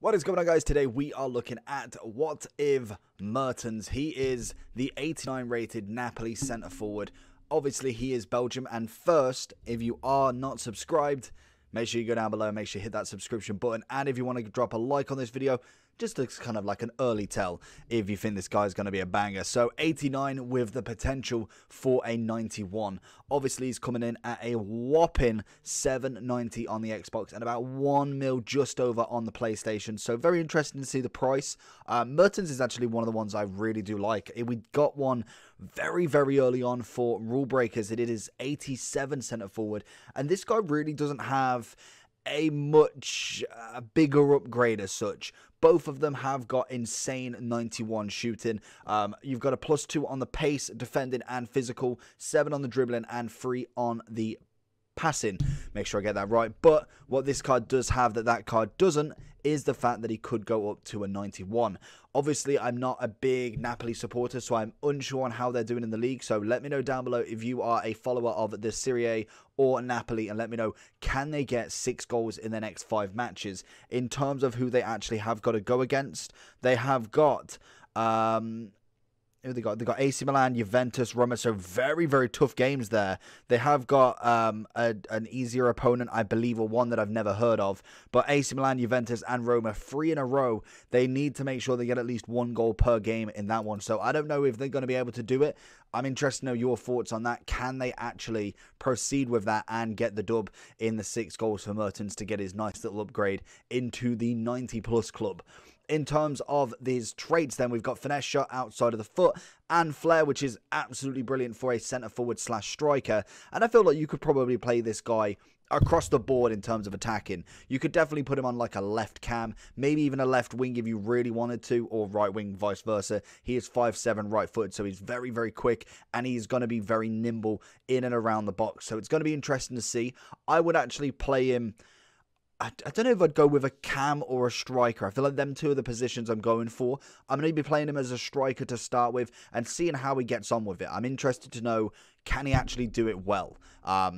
What is going on, guys? Today we are looking at what if Mertens. He is the 89 rated Napoli centre forward. Obviously he is Belgium, and first, if you are not subscribed, make sure you go down below, make sure you hit that subscription button, and if you want to drop a like on this video, just looks kind of like an early tell if you think this guy is going to be a banger. So 89 with the potential for a 91. Obviously he's coming in at a whopping 790 on the Xbox and about 1 mil just over on the PlayStation. So very interesting to see the price. Mertens is actually one of the ones I really do like. We got one very early on for rule breakers. It is 87 centre forward, and this guy really doesn't have a much bigger upgrade as such. Both of them have got insane 91 shooting. You've got a +2 on the pace, defending and physical, 7 on the dribbling and 3 on the passing. Make sure I get that right. But what this card does have that card doesn't is the fact that he could go up to a 91. Obviously, I'm not a big Napoli supporter, so I'm unsure on how they're doing in the league. So let me know down below if you are a follower of the Serie A or Napoli, and let me know, can they get 6 goals in the next 5 matches? In terms of who they actually have got to go against, they have got They got AC Milan, Juventus, Roma, so very tough games there. They have got an easier opponent, I believe, or one that I've never heard of. But AC Milan, Juventus, and Roma, 3 in a row. They need to make sure they get at least 1 goal per game in that one. So I don't know if they're going to be able to do it. I'm interested to know your thoughts on that. Can they actually proceed with that and get the dub in the 6 goals for Mertens to get his nice little upgrade into the 90+ club? In terms of these traits, then, we've got finesse shot outside of the foot and flair, which is absolutely brilliant for a centre forward / striker. And I feel like you could probably play this guy across the board in terms of attacking. You could definitely put him on like a left cam, maybe even a left wing if you really wanted to, or right wing, vice versa. He is 5'7", right footed, so he's very quick, and he's going to be very nimble in and around the box. So it's going to be interesting to see. I would actually play him, I don't know if I'd go with a cam or a striker. I feel like them two are the positions I'm going for. I'm going to be playing him as a striker to start with and seeing how he gets on with it. I'm interested to know, can he actually do it well? I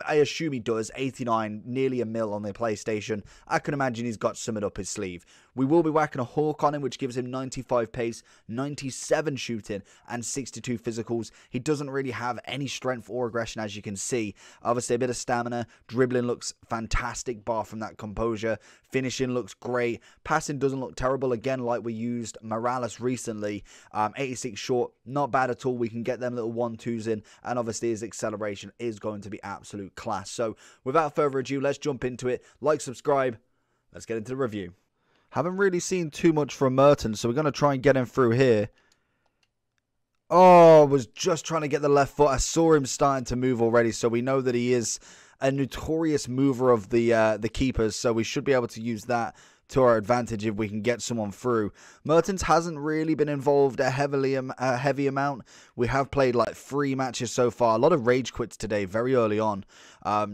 assume he does. 89, nearly a mil on the PlayStation. I can imagine he's got something up his sleeve. We will be whacking a hawk on him, which gives him 95 pace, 97 shooting, and 62 physicals. He doesn't really have any strength or aggression, as you can see. Obviously, a bit of stamina. Dribbling looks fantastic, bar from that composure. Finishing looks great. Passing doesn't look terrible. Again, like we used Morales recently. 86 short, not bad at all. We can get them little 1-2s in. And obviously his acceleration is going to be absolute class. So without further ado, let's jump into it. Like, subscribe. Let's get into the review. Haven't really seen too much from Mertens, so we're going to try and get him through here. Oh, was just trying to get the left foot. I saw him starting to move already, so we know that he is a notorious mover of the keepers, so we should be able to use that to our advantage if we can get someone through. Mertens hasn't really been involved a heavy amount. We have played like 3 matches so far. A lot of rage quits today very early on.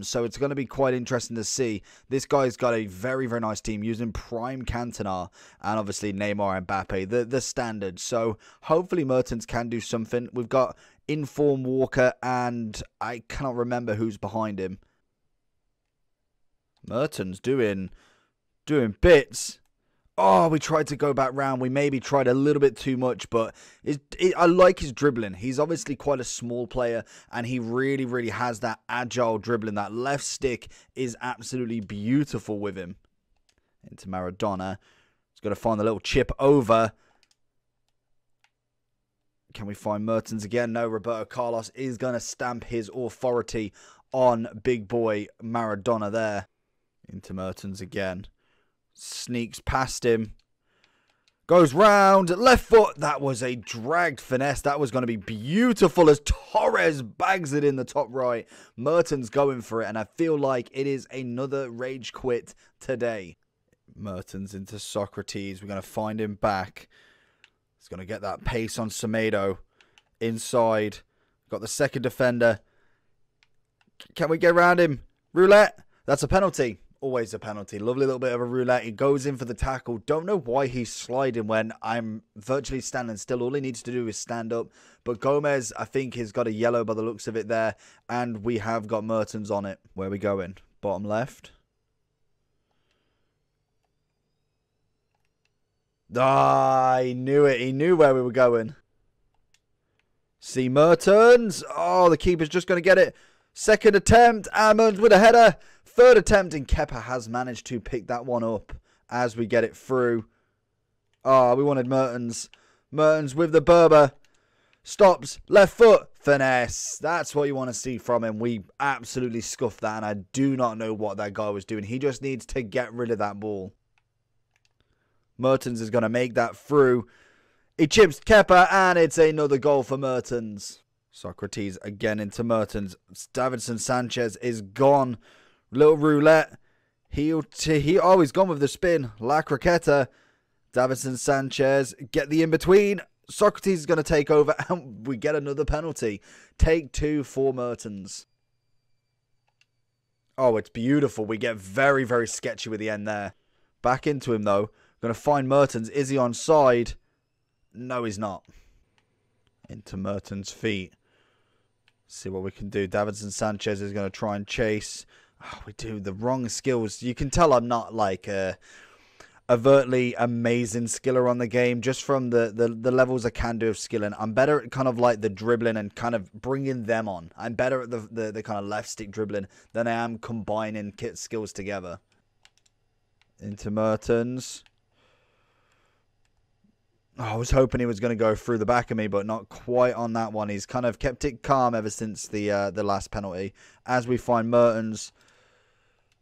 So it's going to be quite interesting to see. This guy's got a very nice team using prime Cantona and obviously Neymar and Mbappe, the standard. So hopefully Mertens can do something. We've got Inform Walker, and I cannot remember who's behind him. Mertens doing bits. Oh, we tried to go back round. We maybe tried a little bit too much, but I like his dribbling. He's obviously quite a small player, and he really has that agile dribbling. That left stick is absolutely beautiful with him. Into Maradona. He's got to find the little chip over. Can we find Mertens again? No, Roberto Carlos is going to stamp his authority on big boy Maradona there. Into Mertens again. Sneaks past him. Goes round. Left foot. That was a dragged finesse. That was going to be beautiful as Torres bags it in the top right. Mertens going for it, and I feel like it is another rage quit today. Mertens into Socrates. We're going to find him back. He's going to get that pace on Semedo. Inside. Got the second defender. Can we get around him? Roulette. That's a penalty. Always a penalty. Lovely little bit of a roulette. He goes in for the tackle. Don't know why he's sliding when I'm virtually standing still. All he needs to do is stand up. But Gomez, I think, has got a yellow by the looks of it there. And we have got Mertens on it. Where are we going? Bottom left. Ah, he knew it. He knew where we were going. See Mertens. Oh, the keeper's just going to get it. Second attempt. Mertens with a header. Third attempt, and Kepa has managed to pick that one up as we get it through. Oh, we wanted Mertens. Mertens with the Berber. Stops. Left foot. Finesse. That's what you want to see from him. We absolutely scuffed that, and I do not know what that guy was doing. He just needs to get rid of that ball. Mertens is going to make that through. He chips Kepa, and it's another goal for Mertens. Socrates again into Mertens. Davinson Sanchez is gone. Little roulette. He's gone with the spin. La Croqueta. Davinson Sanchez get the in-between. Socrates is going to take over, and we get another penalty. Take 2 for Mertens. Oh, it's beautiful. We get very, very sketchy with the end there. Back into him, though. Going to find Mertens. Is he onside? No, he's not. Into Mertens' feet. See what we can do. Davinson Sanchez is going to try and chase. Oh, we do the wrong skills. You can tell I'm not like overtly amazing skiller on the game. Just from the levels I can do of skilling, I'm better at kind of like the dribbling and kind of bringing them on. I'm better at the kind of left stick dribbling than I am combining kit skills together. Into Mertens. Oh, I was hoping he was going to go through the back of me, but not quite on that one. He's kind of kept it calm ever since the last penalty. As we find Mertens,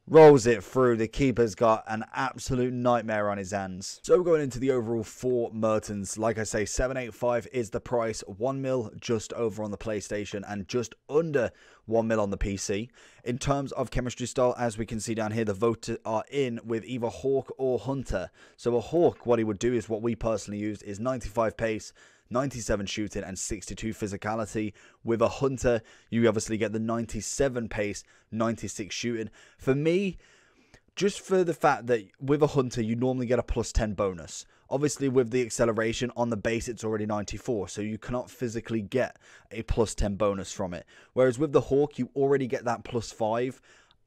rolls it through. The keeper's got an absolute nightmare on his hands. So going into the overall for Mertens, like I say, 785 is the price. 1 mil just over on the PlayStation and just under 1 mil on the PC. In terms of chemistry style, as we can see down here, the votes are in with either Hawk or Hunter. So a Hawk, what he would do is what we personally used is 95 pace, 97 shooting and 62 physicality. With a Hunter, you obviously get the 97 pace, 96 shooting. For me, just for the fact that with a Hunter, you normally get a +10 bonus. Obviously, with the acceleration on the base, it's already 94, so you cannot physically get a +10 bonus from it. Whereas with the Hawk, you already get that +5.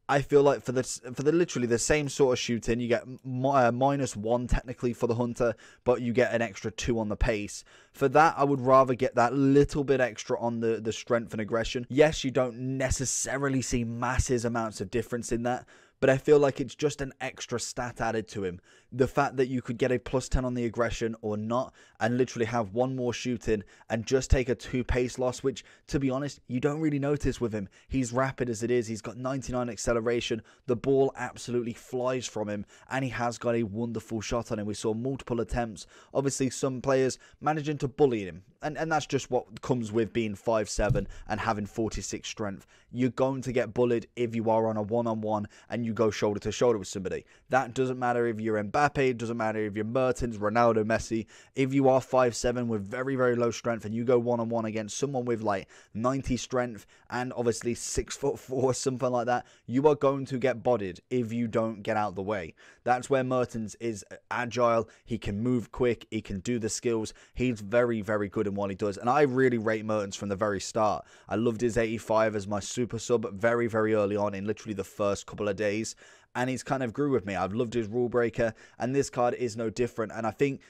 I feel like for the literally the same sort of shooting, you get -1 technically for the Hunter, but you get an extra 2 on the pace. For that, I would rather get that little bit extra on the strength and aggression. Yes, you don't necessarily see massive amounts of difference in that, but I feel like it's just an extra stat added to him. The fact that you could get a +10 on the aggression or not, and literally have 1 more shooting and just take a 2 pace loss, which, to be honest, you don't really notice with him. He's rapid as it is. He's got 99 acceleration. The ball absolutely flies from him, and he has got a wonderful shot on him. We saw multiple attempts. Obviously, some players managing to bully him, and that's just what comes with being 5'7" and having 46 strength. You're going to get bullied if you are on a one-on-one and you go shoulder to shoulder with somebody. That doesn't matter if you're Mbappe, it doesn't matter if you're Mertens, Ronaldo, Messi. If you are 5'7" with very, very low strength and you go one-on-one against someone with like 90 strength and obviously 6'4", something like that, you are going to get bodied if you don't get out the way. That's where Mertens is agile. He can move quick. He can do the skills. He's very, very good in what he does. And I really rate Mertens from the very start. I loved his 85 as my super sub very, very early on in literally the first couple of days. And he's kind of grew with me. I've loved his rule breaker. And this card is no different. And I think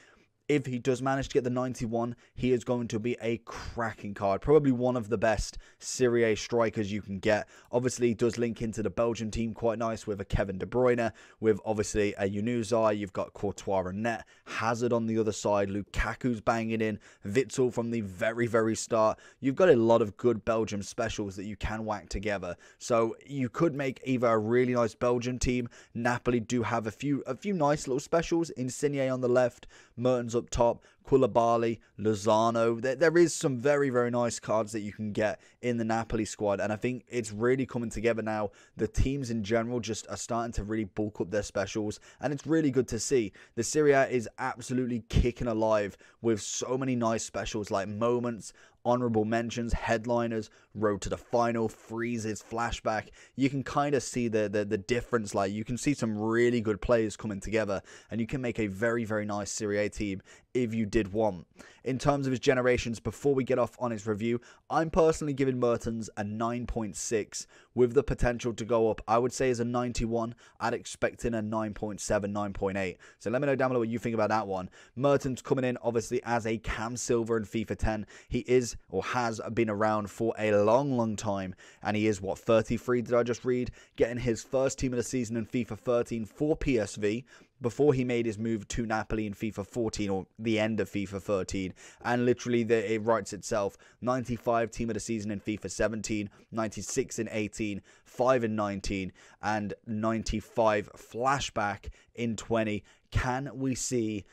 if he does manage to get the 91, he is going to be a cracking card. Probably one of the best Serie A strikers you can get. Obviously, he does link into the Belgian team quite nice with a Kevin De Bruyne, with obviously a Junuzaj. You've got Courtois and Net, Hazard on the other side, Lukaku's banging in, Witsel from the very, very start. You've got a lot of good Belgium specials that you can whack together. So you could make either a really nice Belgian team. Napoli do have a few nice little specials. Insigne on the left, Mertens up top, Koulibaly, Lozano. There is some very, very nice cards that you can get in the Napoli squad, and I think it's really coming together now. The teams in general just are starting to really bulk up their specials, and it's really good to see. The Serie A is absolutely kicking alive with so many nice specials like moments, honorable mentions, headliners, road to the final, freezes, flashback. You can kind of see the difference. Like, you can see some really good players coming together, and you can make a very, very nice Serie A team if you did want. In terms of his generations, before we get off on his review, I'm personally giving Mertens a 9.6 with the potential to go up. I would say as a 91, I'd expect in a 9.7, 9.8. So let me know down below what you think about that one. Mertens coming in obviously as a Cam Silver in FIFA 10. He is or has been around for a long time, and he is, what, 33 did I just read? Getting his first team of the season in FIFA 13 for PSV, before he made his move to Napoli in FIFA 14 or the end of FIFA 13. And literally, it writes itself. 95 team of the season in FIFA 17, 96 in 18, 5 in 19, and 95 flashback in 20. Can we see...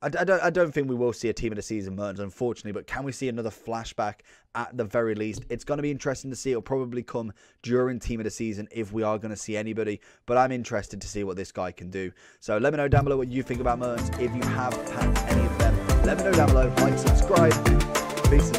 I don't think we will see a team of the season Mertens, unfortunately, but can we see another flashback at the very least? It's going to be interesting to see. It'll probably come during team of the season if we are going to see anybody, but I'm interested to see what this guy can do. So let me know down below what you think about Mertens. If you have had any of them, let me know down below. Like, subscribe. Peace.